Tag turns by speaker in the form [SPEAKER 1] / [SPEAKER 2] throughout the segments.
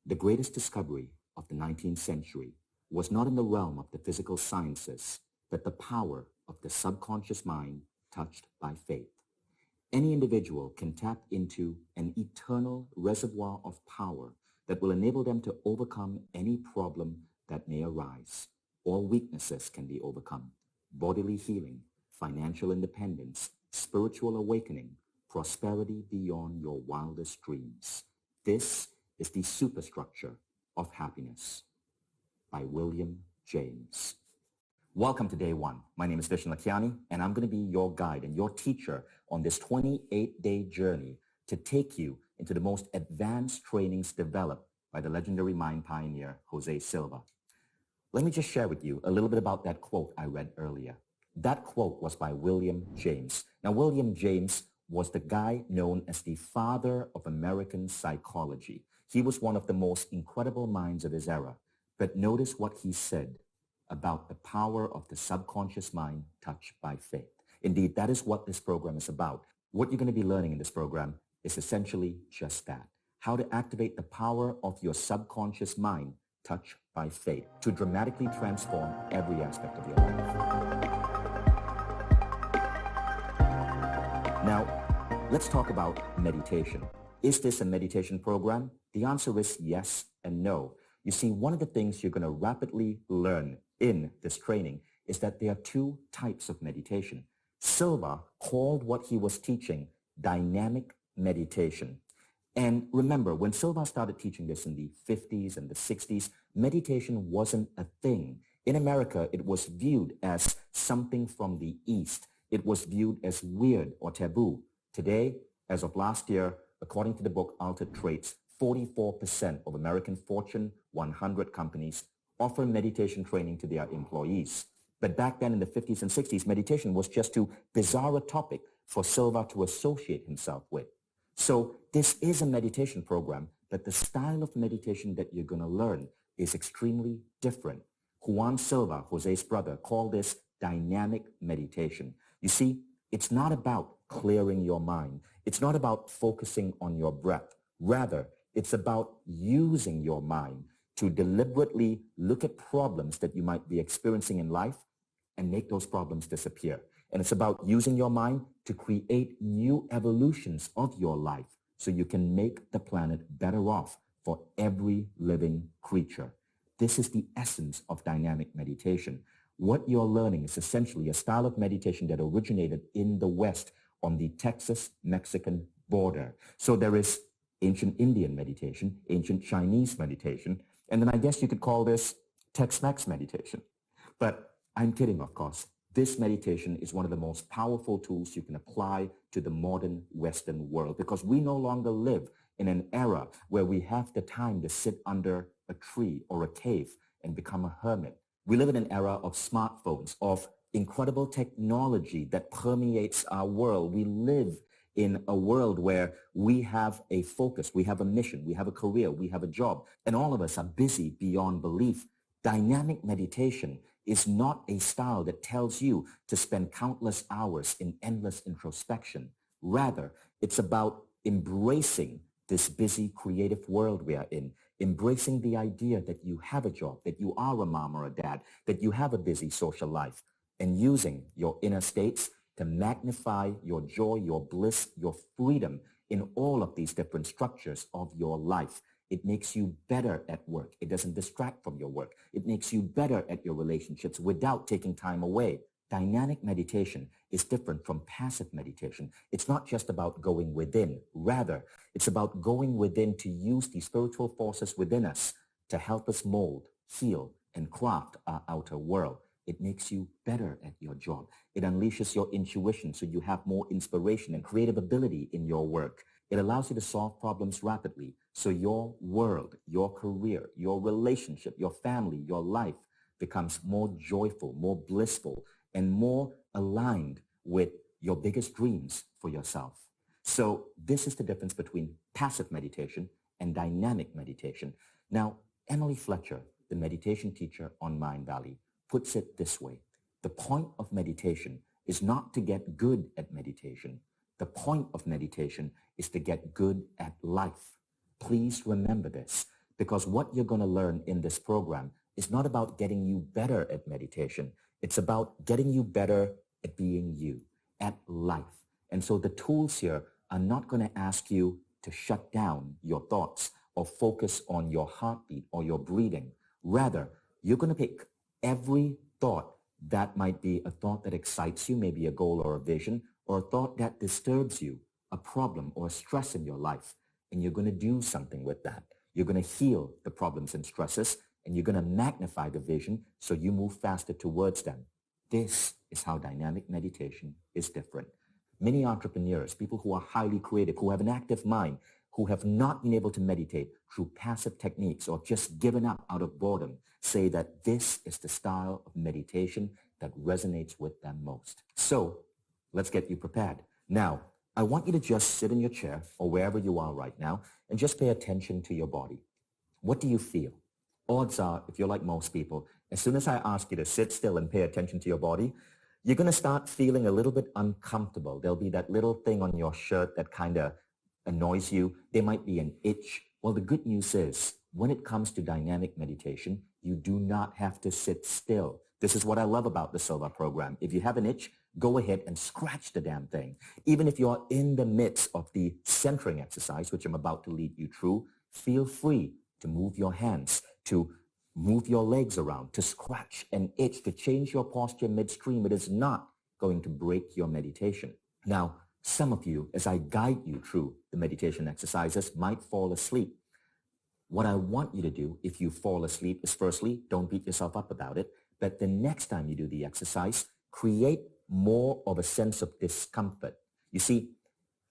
[SPEAKER 1] The greatest discovery of the 19th century was not in the realm of the physical sciences, but the power of the subconscious mind touched by faith. Any individual can tap into an eternal reservoir of power that will enable them to overcome any problem that may arise. All weaknesses can be overcome. Bodily healing, financial independence, spiritual awakening, prosperity beyond your wildest dreams. This is the superstructure of happiness by William James. Welcome to day one. My name is Vishen Lakhiani, and I'm going to be your guide and your teacher on this 28-day journey to take you into the most advanced trainings developed by the legendary mind pioneer, Jose Silva. Let me just share with you a little bit about that quote I read earlier. That quote was by William James. Now, William James was the guy known as the father of American psychology. He was one of the most incredible minds of his era. But notice what he said about the power of the subconscious mind touched by faith. Indeed, that is what this program is about. What you're going to be learning in this program is essentially just that. How to activate the power of your subconscious mind touched by faith to dramatically transform every aspect of your life. Now, let's talk about meditation. Is this a meditation program? The answer is yes and no. You see, one of the things you're going to rapidly learn in this training is that there are two types of meditation. Silva called what he was teaching dynamic meditation. And remember, when Silva started teaching this in the 50s and the 60s, meditation wasn't a thing. In America, it was viewed as something from the East. It was viewed as weird or taboo. Today, as of last year, according to the book Altered Traits, 44% of American Fortune 100 companies offer meditation training to their employees. But back then in the 50s and 60s, meditation was just too bizarre a topic for Silva to associate himself with. So this is a meditation program, but the style of meditation that you're going to learn is extremely different. Juan Silva, Jose's brother, called this dynamic meditation. You see, it's not about clearing your mind. It's not about focusing on your breath. Rather, it's about using your mind to deliberately look at problems that you might be experiencing in life and make those problems disappear. And it's about using your mind to create new evolutions of your life so you can make the planet better off for every living creature. This is the essence of dynamic meditation. What you're learning is essentially a style of meditation that originated in the West on the Texas-Mexican border. So there is ancient Indian meditation, ancient Chinese meditation, and then I guess you could call this Tex-Mex meditation. But I'm kidding, of course. This meditation is one of the most powerful tools you can apply to the modern Western world because we no longer live in an era where we have the time to sit under a tree or a cave and become a hermit. We live in an era of smartphones, of incredible technology that permeates our world. We live in a world where we have a focus, we have a mission, we have a career, we have a job, and all of us are busy beyond belief. Dynamic meditation is not a style that tells you to spend countless hours in endless introspection. Rather, it's about embracing this busy creative world we are in, embracing the idea that you have a job, that you are a mom or a dad, that you have a busy social life, and using your inner states to magnify your joy, your bliss, your freedom in all of these different structures of your life. It makes you better at work. It doesn't distract from your work. It makes you better at your relationships without taking time away. Dynamic meditation is different from passive meditation. It's not just about going within. Rather, it's about going within to use the spiritual forces within us to help us mold, heal, and craft our outer world. It makes you better at your job. It unleashes your intuition so you have more inspiration and creative ability in your work. It allows you to solve problems rapidly so your world, your career, your relationship, your family, your life becomes more joyful, more blissful, and more aligned with your biggest dreams for yourself. So this is the difference between passive meditation and dynamic meditation. Now, Emily Fletcher, the meditation teacher on Mindvalley, puts it this way. The point of meditation is not to get good at meditation. The point of meditation is to get good at life. Please remember this. because what you're going to learn in this program is not about getting you better at meditation. It's about getting you better at being you, at life. And so the tools here are not going to ask you to shut down your thoughts or focus on your heartbeat or your breathing. Rather, you're going to pick every thought that might be a thought that excites you, maybe a goal or a vision, or a thought that disturbs you, a problem or a stress in your life, and you're going to do something with that. You're going to heal the problems and stresses, and you're going to magnify the vision so you move faster towards them. This is how dynamic meditation is different. Many entrepreneurs, people who are highly creative, who have an active mind, who have not been able to meditate through passive techniques or just given up out of boredom, say that this is the style of meditation that resonates with them most. So let's get you prepared. Now, I want you to just sit in your chair or wherever you are right now and just pay attention to your body. What do you feel? Odds are, if you're like most people, as soon as I ask you to sit still and pay attention to your body, you're going to start feeling a little bit uncomfortable. There'll be that little thing on your shirt that kind of annoys you. There might be an itch. Well, the good news is, when it comes to dynamic meditation, you do not have to sit still. This is what I love about the Silva program. If you have an itch, go ahead and scratch the damn thing. Even if you're in the midst of the centering exercise, which I'm about to lead you through, feel free to move your hands, to move your legs around, to scratch and itch, to change your posture midstream. It is not going to break your meditation. Now, some of you, as I guide you through the meditation exercises, might fall asleep. What I want you to do if you fall asleep is, firstly, don't beat yourself up about it, but the next time you do the exercise, create more of a sense of discomfort. You see,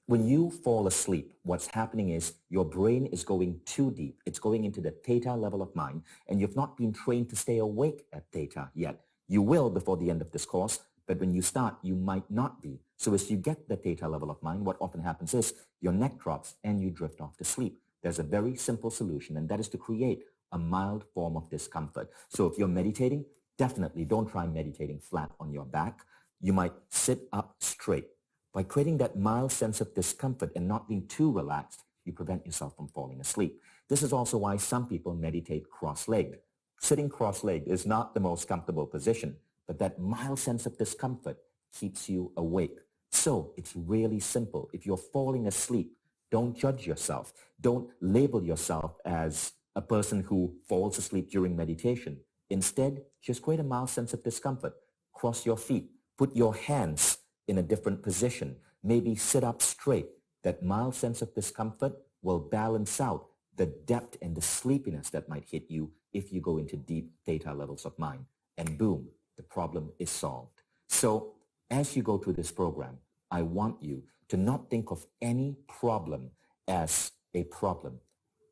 [SPEAKER 1] when you fall asleep, what's happening is your brain is going too deep. It's going into the theta level of mind, and you've not been trained to stay awake at theta yet. You will before the end of this course, but when you start, you might not be. So as you get the theta level of mind, what often happens is your neck drops and you drift off to sleep. There's a very simple solution, and that is to create a mild form of discomfort. So if you're meditating, definitely don't try meditating flat on your back. You might sit up straight. By creating that mild sense of discomfort and not being too relaxed, you prevent yourself from falling asleep. This is also why some people meditate cross-legged. Sitting cross-legged is not the most comfortable position, but that mild sense of discomfort keeps you awake. So it's really simple. If you're falling asleep, don't judge yourself. Don't label yourself as a person who falls asleep during meditation. Instead, just create a mild sense of discomfort. Cross your feet. Put your hands in a different position. Maybe sit up straight. That mild sense of discomfort will balance out the depth and the sleepiness that might hit you if you go into deep theta levels of mind. And boom, the problem is solved. So as you go through this program, I want you to not think of any problem as a problem.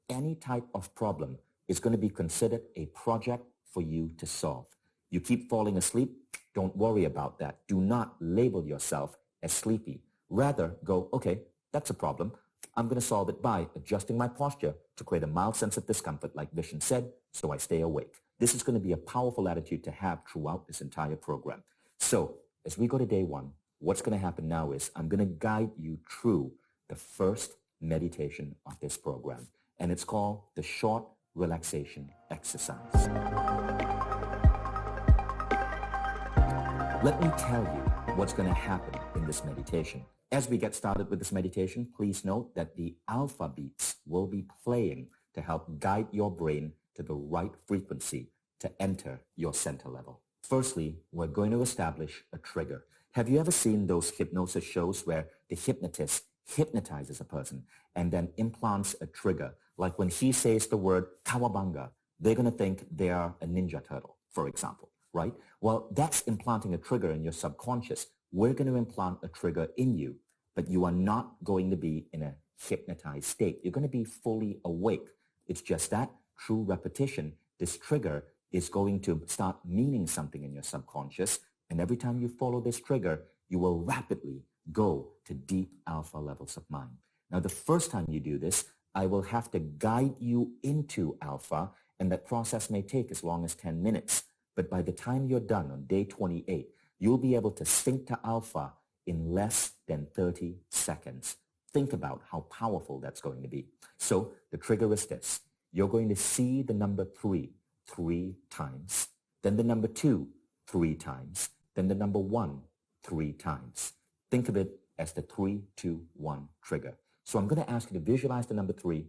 [SPEAKER 1] Any type of problem is going to be considered a project for you to solve. You keep falling asleep, don't worry about that. Do not label yourself as sleepy. Rather, go, okay, that's a problem. I'm going to solve it by adjusting my posture to create a mild sense of discomfort, like Vishen said, so I stay awake. This is going to be a powerful attitude to have throughout this entire program. So as we go to day one, what's going to happen now is I'm going to guide you through the first meditation of this program, and it's called the short relaxation exercise. Let me tell you what's going to happen in this meditation. As we get started with this meditation, please note that the alpha beats will be playing to help guide your brain to the right frequency to enter your center level. Firstly, we're going to establish a trigger. Have you ever seen those hypnosis shows where the hypnotist hypnotizes a person and then implants a trigger? Like when he says the word Kawabanga, they're going to think they are a ninja turtle, for example, right? Well, that's implanting a trigger in your subconscious. We're going to implant a trigger in you, but you are not going to be in a hypnotized state. You're going to be fully awake. It's just that through repetition, this trigger is going to start meaning something in your subconscious. And every time you follow this trigger, you will rapidly go to deep alpha levels of mind. Now, the first time you do this, I will have to guide you into alpha, and that process may take as long as 10 minutes. But by the time you're done on day 28, you'll be able to sync to alpha in less than 30 seconds. Think about how powerful that's going to be. So the trigger is this. you're going to see the number 3 times, then the number 2 3 times, then the number 1 3 times. Think of it as the 3, 2, 1 trigger. So I'm going to ask you to visualize the number 3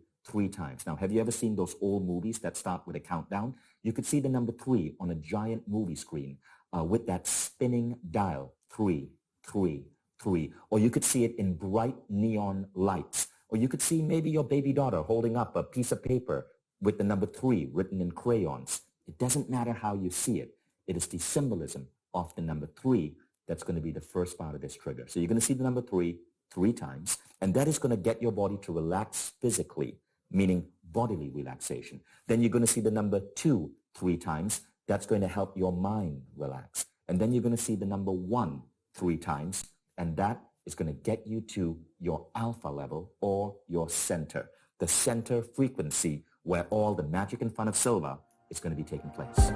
[SPEAKER 1] times. Now, have you ever seen those old movies that start with a countdown? You could see the number 3 on a giant movie screen with that spinning dial, 3, 3, 3. Or you could see it in bright neon lights. Or you could see maybe your baby daughter holding up a piece of paper with the number 3 written in crayons. It doesn't matter how you see it. It is the symbolism of the number 3 that's going to be the first part of this trigger. So you're going to see the number 3 times, and that is going to get your body to relax physically, meaning bodily relaxation. Then you're going to see the number 2 3 times. That's going to help your mind relax. And then you're going to see the number 1 3 times, and that is going to get you to your alpha level or your center, the center frequency where all the magic in front of Silva is going to be taking place.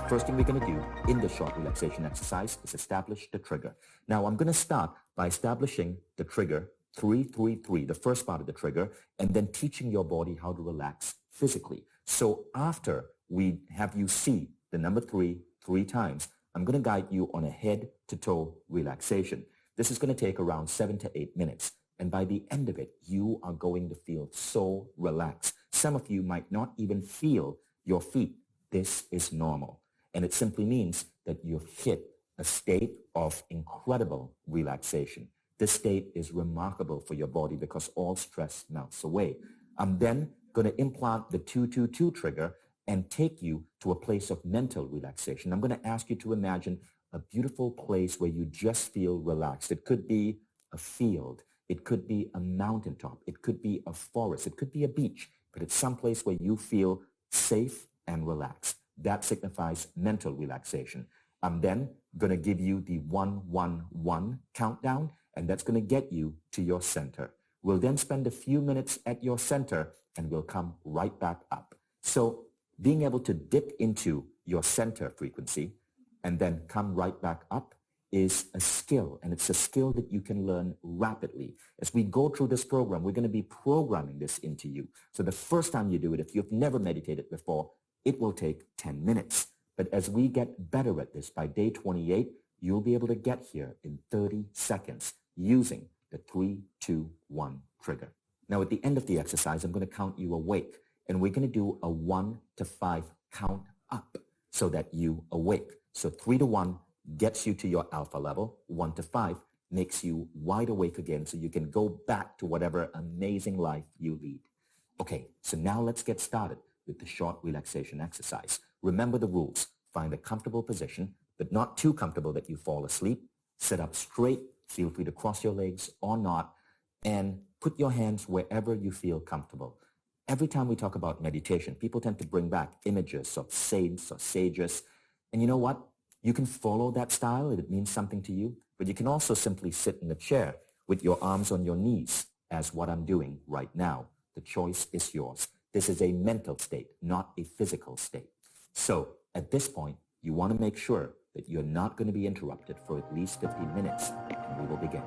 [SPEAKER 1] The first thing we're going to do in the short relaxation exercise is establish the trigger. Now, I'm going to start by establishing the trigger 3, 3, 3, the first part of the trigger, and then teaching your body how to relax physically. So after we have you see the number 3 times, I'm going to guide you on a head-to-toe relaxation. This is going to take around 7 to 8 minutes. And by the end of it, you are going to feel so relaxed. Some of you might not even feel your feet. This is normal. And it simply means that you've hit a state of incredible relaxation. This state is remarkable for your body because all stress melts away. I'm then going to implant the 222 trigger and take you to a place of mental relaxation. I'm going to ask you to imagine a beautiful place where you just feel relaxed. It could be a field. It could be a mountaintop. It could be a forest. It could be a beach. But it's someplace where you feel safe and relaxed. That signifies mental relaxation. I'm then going to give you the 1-1-1 countdown, and that's going to get you to your center. We'll then spend a few minutes at your center, and we'll come right back up. So being able to dip into your center frequency and then come right back up is a skill, and it's a skill that you can learn rapidly. As we go through this program, we're going to be programming this into you. So the first time you do it, if you've never meditated before, it will take 10 minutes. But as we get better at this, by day 28, you'll be able to get here in 30 seconds using the 3, 2, 1 trigger. Now, at the end of the exercise, I'm going to count you awake, and we're going to do a 1 to 5 count up so that you awake. So 3 to 1 gets you to your alpha level. 1 to 5 makes you wide awake again so you can go back to whatever amazing life you lead. Okay, so now let's get started with the short relaxation exercise. Remember the rules. Find a comfortable position, but not too comfortable that you fall asleep. Sit up straight. Feel free to cross your legs or not, and put your hands wherever you feel comfortable. Every time we talk about meditation, people tend to bring back images of saints or sages. And you know what? You can follow that style if it means something to you, but you can also simply sit in a chair with your arms on your knees, as what I'm doing right now. The choice is yours. This is a mental state, not a physical state. So at this point, you want to make sure that you're not going to be interrupted for at least 15 minutes, and we will begin.